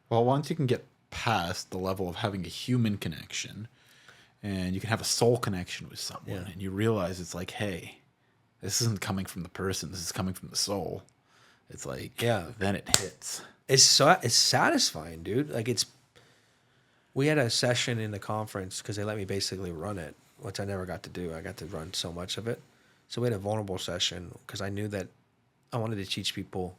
Well, once you can get past the level of having a human connection and you can have a soul connection with someone Yeah. and you realize it's like, hey, this isn't coming from the person, this is coming from the soul. It's like, Yeah. then it hits. It's satisfying, dude. Like we had a session in the conference because they let me basically run it, which I never got to do. I got to run so much of it. So we had a vulnerable session because I knew that I wanted to teach people.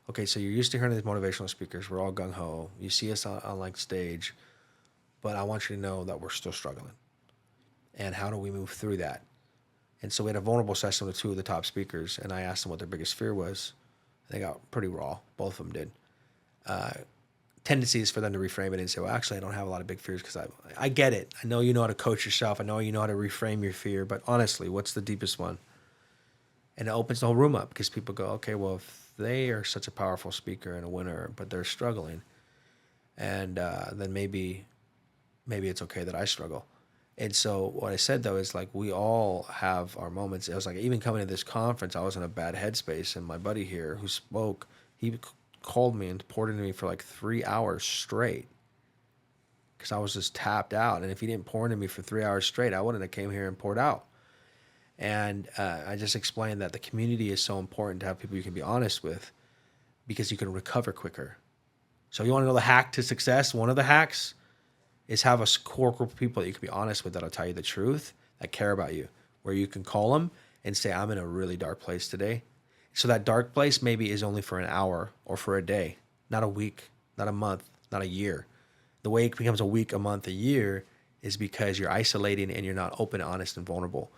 Okay, so you're used to hearing these motivational speakers. We're all gung ho. You see us on like stage, but I want you to know that we're still struggling. And how do we move through that? And so we had a vulnerable session with two of the top speakers, and I asked them what their biggest fear was. They got pretty raw. Both of them did. Tendency is for them to reframe it and say, well, actually, I don't have a lot of big fears because I get it. I know you know how to coach yourself. I know you know how to reframe your fear. But honestly, what's the deepest one? And it opens the whole room up because people go, okay, well, if they are such a powerful speaker and a winner, but they're struggling, and then maybe it's okay that I struggle. And so what I said though is like we all have our moments. It was like even coming to this conference, I was in a bad headspace, and my buddy here who spoke, called me and poured into me for like 3 hours straight because I was just tapped out. And if he didn't pour into me for 3 hours straight, I wouldn't have came here and poured out. And I just explained that the community is so important to have people you can be honest with because you can recover quicker. So you want to know the hack to success? One of the hacks is have a core group of people that you can be honest with that'll tell you the truth, that care about you, where you can call them and say, I'm in a really dark place today. So that dark place maybe is only for an hour or for a day, not a week, not a month, not a year. The way it becomes a week, a month, a year is because you're isolating and you're not open, honest, and vulnerable.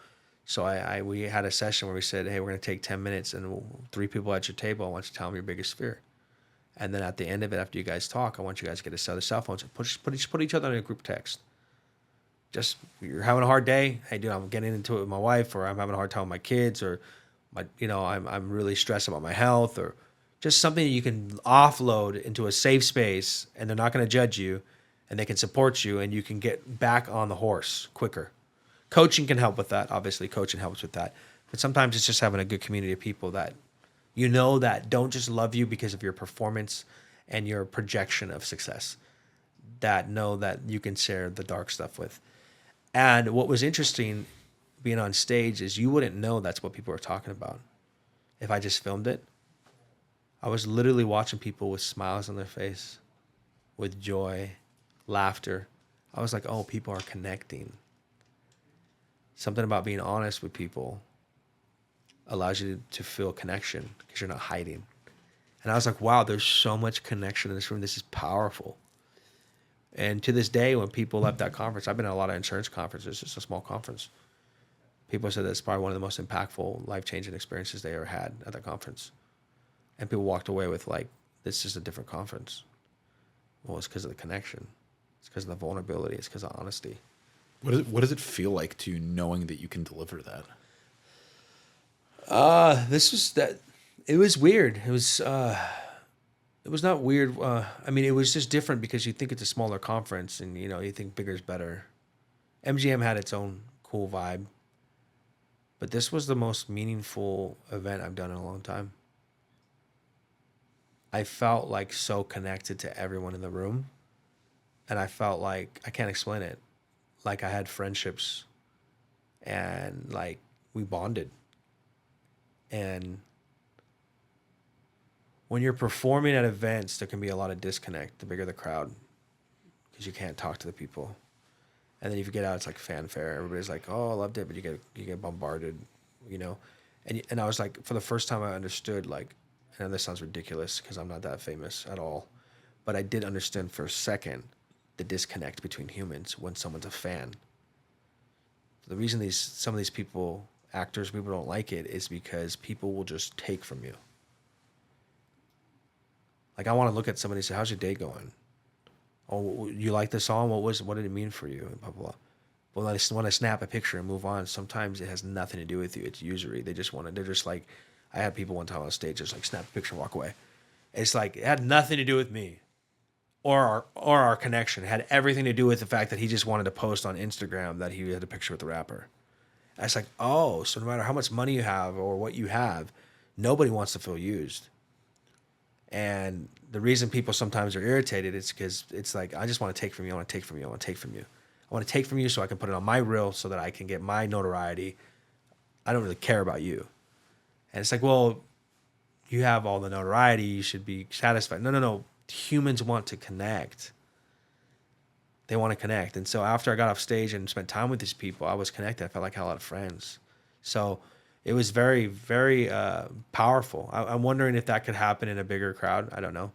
So we had a session where we said, hey, we're going to take 10 minutes and three people at your table, I want you to tell them your biggest fear. And then at the end of it, after you guys talk, I want you guys to get a set of cell phones and put each other in a group text. Just you're having a hard day. Hey, dude, I'm getting into it with my wife, or I'm having a hard time with my kids, or I'm really stressed about my health, or just something that you can offload into a safe space, and they're not going to judge you, and they can support you, and you can get back on the horse quicker. Coaching can help with that. Obviously, coaching helps with that. But sometimes it's just having a good community of people that that don't just love you because of your performance and your projection of success, that know that you can share the dark stuff with. And what was interesting being on stage is you wouldn't know that's what people were talking about if I just filmed it. I was literally watching people with smiles on their face, with joy, laughter. I was like, oh, people are connecting. Something about being honest with people allows you to feel connection because you're not hiding. And I was like, wow, there's so much connection in this room. This is powerful. And to this day, when people left that conference, I've been at a lot of insurance conferences, just a small conference. People said that's probably one of the most impactful, life-changing experiences they ever had at that conference. And people walked away with like, this is a different conference. Well, it's because of the connection. It's because of the vulnerability. It's because of honesty. What does it feel like to knowing that you can deliver that? This was that. It was weird. It was not weird. I mean, it was just different because you think it's a smaller conference, and you think bigger is better. MGM had its own cool vibe, but this was the most meaningful event I've done in a long time. I felt like so connected to everyone in the room, and I felt like I can't explain it. Like I had friendships, and like we bonded. And when you're performing at events, there can be a lot of disconnect. The bigger the crowd, because you can't talk to the people. And then if you get out, it's like fanfare. Everybody's like, "Oh, I loved it," but you get bombarded, you know. And I was like, for the first time, I understood like, and this sounds ridiculous because I'm not that famous at all, but I did understand for a second the disconnect between humans when someone's a fan. The reason some of these actors, people don't like it is because people will just take from you. Like I want to look at somebody and say, "How's your day going? Oh, you like the song? What did it mean for you?" And blah blah blah. But when I snap a picture and move on, sometimes it has nothing to do with you. It's usury. They just want to. They're just like, I had people one time on stage just like snap a picture and walk away. It's like it had nothing to do with me or our connection. It had everything to do with the fact that he just wanted to post on Instagram that he had a picture with the rapper. And it's like, oh, so no matter how much money you have or what you have, nobody wants to feel used. And the reason people sometimes are irritated is because it's like, I just want to take from you. I want to take from you. I want to take from you. I want to take from you so I can put it on my reel so that I can get my notoriety. I don't really care about you. And it's like, well, you have all the notoriety. You should be satisfied. No, no, no. Humans want to connect. They want to connect. And so after I got off stage and spent time with these people, I was connected. I felt like I had a lot of friends. So it was very, very powerful. I'm wondering if that could happen in a bigger crowd. I don't know.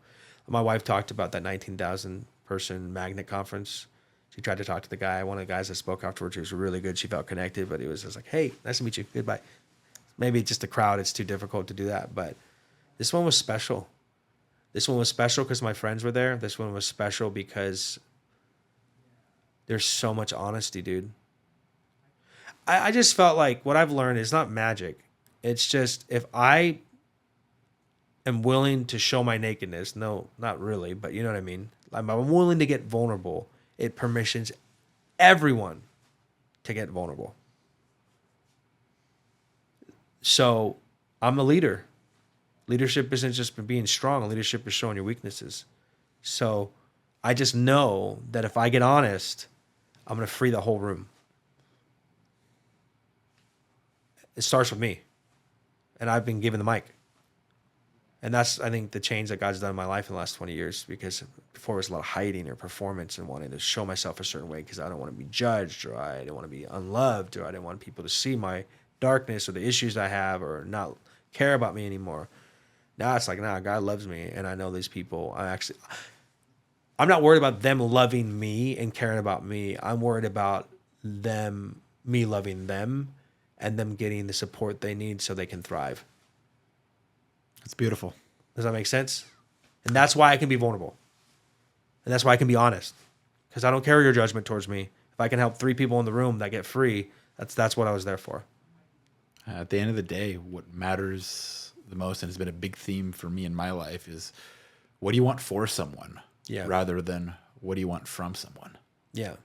My wife talked about that 19,000 person magnet conference. She tried to talk to the guy. One of the guys that spoke afterwards, he was really good. She felt connected, but he was just like, hey, nice to meet you. Goodbye. Maybe it's just the crowd. It's too difficult to do that. But this one was special. This one was special because my friends were there. This one was special because there's so much honesty, dude. I just felt like what I've learned is not magic. It's just if I am willing to show my nakedness, no, not really, but you know what I mean? I'm willing to get vulnerable. It permissions everyone to get vulnerable. So I'm a leader. Leadership isn't just being strong. Leadership is showing your weaknesses. So I just know that if I get honest, I'm going to free the whole room. It starts with me. And I've been given the mic. And that's, I think, the change that God's done in my life in the last 20 years, because before it was a lot of hiding or performance and wanting to show myself a certain way because I don't want to be judged, or I didn't want to be unloved, or I didn't want people to see my darkness or the issues I have or not care about me anymore. Now it's like, nah, God loves me. And I know these people, I'm not worried about them loving me and caring about me. I'm worried about me loving them and them getting the support they need so they can thrive. It's beautiful. Does that make sense? And that's why I can be vulnerable. And that's why I can be honest. Because I don't carry your judgment towards me. If I can help 3 people in the room that get free, that's what I was there for. At the end of the day, what matters the most, and has been a big theme for me in my life, is what do you want for someone, Yeah. rather than what do you want from someone. Yeah.